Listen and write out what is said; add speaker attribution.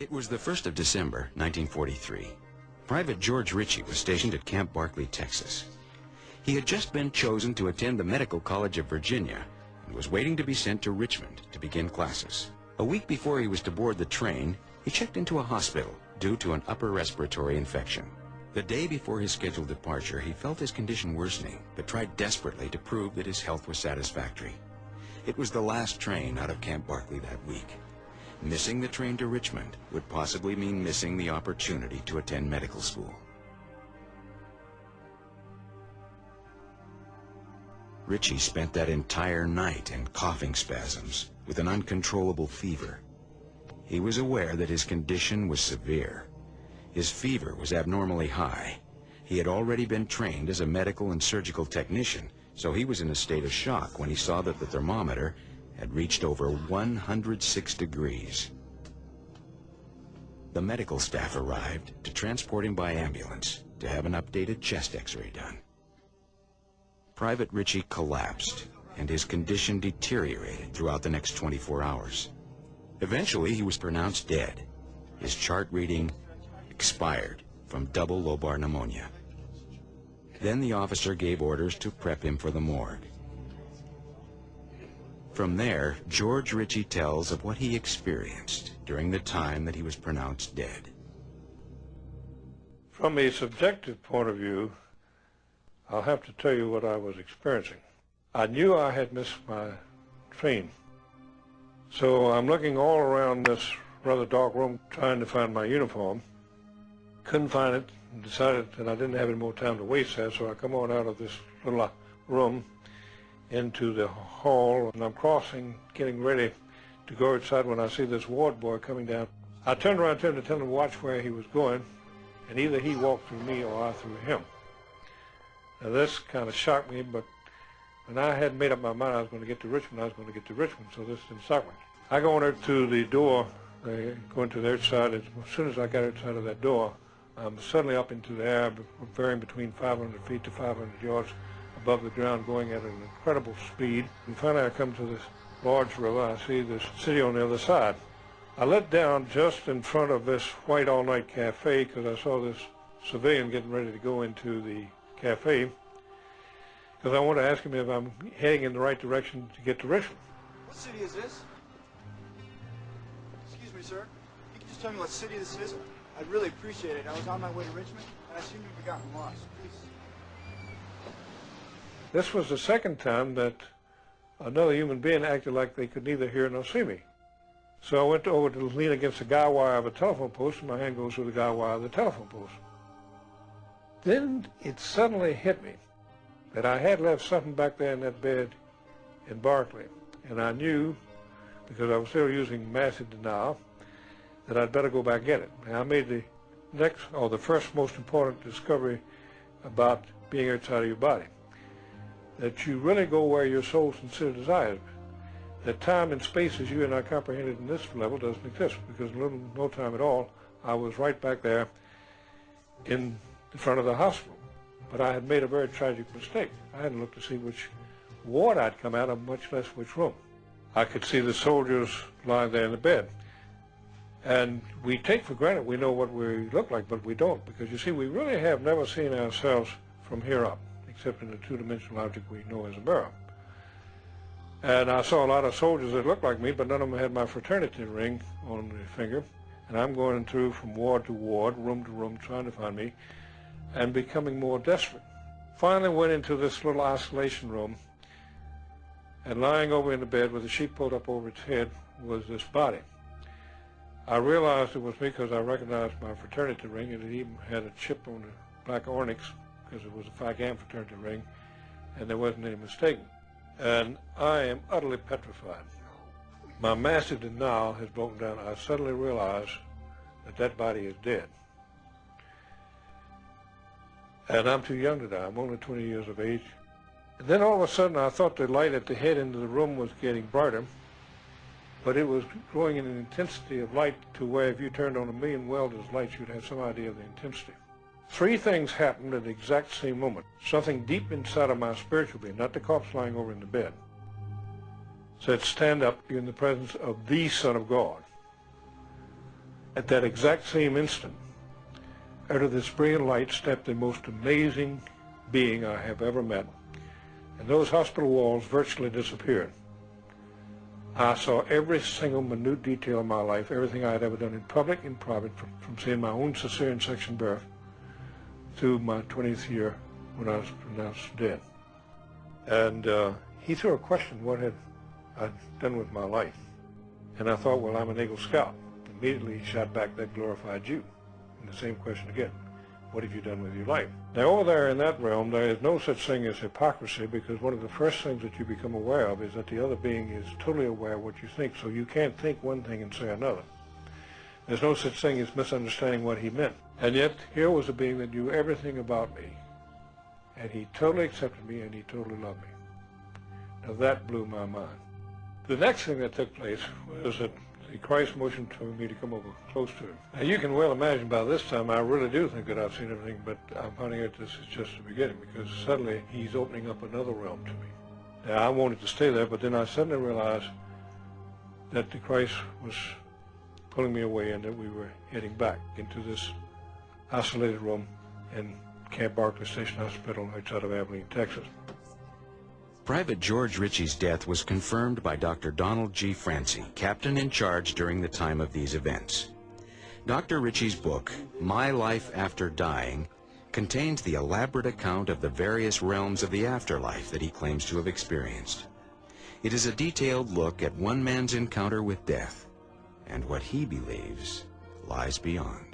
Speaker 1: It was the 1st of December, 1943. Private George Ritchie was stationed at Camp Barkley, Texas. He had just been chosen to attend the Medical College of Virginia and was waiting to be sent to Richmond to begin classes. A week before he was to board the train, he checked into a hospital due to an upper respiratory infection. The day before his scheduled departure, he felt his condition worsening, but tried desperately to prove that his health was satisfactory. It was the last train out of Camp Barkley that week. Missing the train to Richmond would possibly mean missing the opportunity to attend medical school. Ritchie spent that entire night in coughing spasms with an uncontrollable fever. He was aware that his condition was severe. His fever was abnormally high. He had already been trained as a medical and surgical technician, so he was in a state of shock when he saw that the thermometer had reached over 106 degrees. The medical staff arrived to transport him by ambulance to have an updated chest x-ray done. Private Ritchie collapsed, and his condition deteriorated throughout the next 24 hours. Eventually, he was pronounced dead. His chart reading expired from double lobar pneumonia. Then the officer gave orders to prep him for the morgue. From there, George Ritchie tells of what he experienced during the time that he was pronounced dead.
Speaker 2: From a subjective point of view, I'll have to tell you what I was experiencing. I knew I had missed my train. So I'm looking all around this rather dark room trying to find my uniform. Couldn't find it and decided that I didn't have any more time to waste there, so I come on out of this little room into the hall, and I'm crossing, getting ready to go outside when I see this ward boy coming down. I turned around to him to tell him to watch where he was going, and either he walked through me or I through him. Now this kind of shocked me, but when I had made up my mind I was going to get to Richmond, I was going to get to Richmond, so this didn't shock me. I go on out to the door, going to the outside. As soon as I got outside of that door, I'm suddenly up into the air, varying between 500 feet to 500 yards above the ground, going at an incredible speed. And finally I come to this large river. I see this city on the other side. I let down just in front of this white all-night cafe because I saw this civilian getting ready to go into the cafe, because I want to ask him if I'm heading in the right direction to get to Richmond.
Speaker 3: What city is this? Excuse me, sir. You can just tell me what city this is? I'd really appreciate it. I was on my way to Richmond, and I seem to have gotten lost. Please.
Speaker 2: This was the second time that another human being acted like they could neither hear nor see me. So I went over to lean against the guy wire of a telephone post, and my hand goes through the guy wire of the telephone post. Then it suddenly hit me that I had left something back there in that bed in Barkley, and I knew, because I was still using massive denial, that I'd better go back get it. And I made the next, or the first most important discovery about being outside of your body, that you really go where your soul sincerely desires. That time and space as you and I comprehended in this level doesn't exist, because in no time at all, I was right back there in the front of the hospital. But I had made a very tragic mistake. I hadn't looked to see which ward I'd come out of, much less which room. I could see the soldiers lying there in the bed. And we take for granted we know what we look like, but we don't, because you see, we really have never seen ourselves from here up, except in the two-dimensional object we know as a mirror. And I saw a lot of soldiers that looked like me, but none of them had my fraternity ring on the finger. And I'm going through from ward to ward, room to room, trying to find me, and becoming more desperate. Finally went into this little isolation room, and lying over in the bed with the sheet pulled up over its head was this body. I realized it was me because I recognized my fraternity ring, and it even had a chip on the black onyx because it was a Phi Gamma fraternity ring, and there wasn't any mistaking. And I am utterly petrified. My massive denial has broken down. I suddenly realized that that body is dead. And I'm too young to die. I'm only 20 years of age. And then all of a sudden I thought the light at the head end of the room was getting brighter, but it was growing in an intensity of light to where if you turned on 1,000,000 welders' lights, you'd have some idea of the intensity. Three things happened at the exact same moment. Something deep inside of my spiritual being, not the corpse lying over in the bed, said, "Stand up, you're in the presence of the Son of God." At that exact same instant, out of this brilliant light stepped the most amazing being I have ever met, and those hospital walls virtually disappeared. I saw every single minute detail of my life, everything I had ever done in public and private, from seeing my own cesarean section birth to my 20th year when I was pronounced dead. And he threw a question, what had I done with my life? And I thought, well, I'm an Eagle Scout. Immediately he shot back, that glorified you. And the same question again, what have you done with your life? Now over there in that realm, there is no such thing as hypocrisy, because one of the first things that you become aware of is that the other being is totally aware of what you think, so you can't think one thing and say another. There's no such thing as misunderstanding what he meant. And yet, here was a being that knew everything about me, and he totally accepted me and he totally loved me. Now that blew my mind. The next thing that took place was that Christ motioned for me to come over close to him. Now you can well imagine by this time I really do think that I've seen everything, but I'm finding out this is just the beginning, because suddenly he's opening up another realm to me. Now I wanted to stay there, but then I suddenly realized that the Christ was pulling me away and that we were heading back into this isolated room in Camp Barkley Station Hospital outside of Abilene, Texas.
Speaker 1: Private George Ritchie's death was confirmed by Dr. Donald G. Francie, captain in charge during the time of these events. Dr. Ritchie's book, My Life After Dying, contains the elaborate account of the various realms of the afterlife that he claims to have experienced. It is a detailed look at one man's encounter with death and what he believes lies beyond.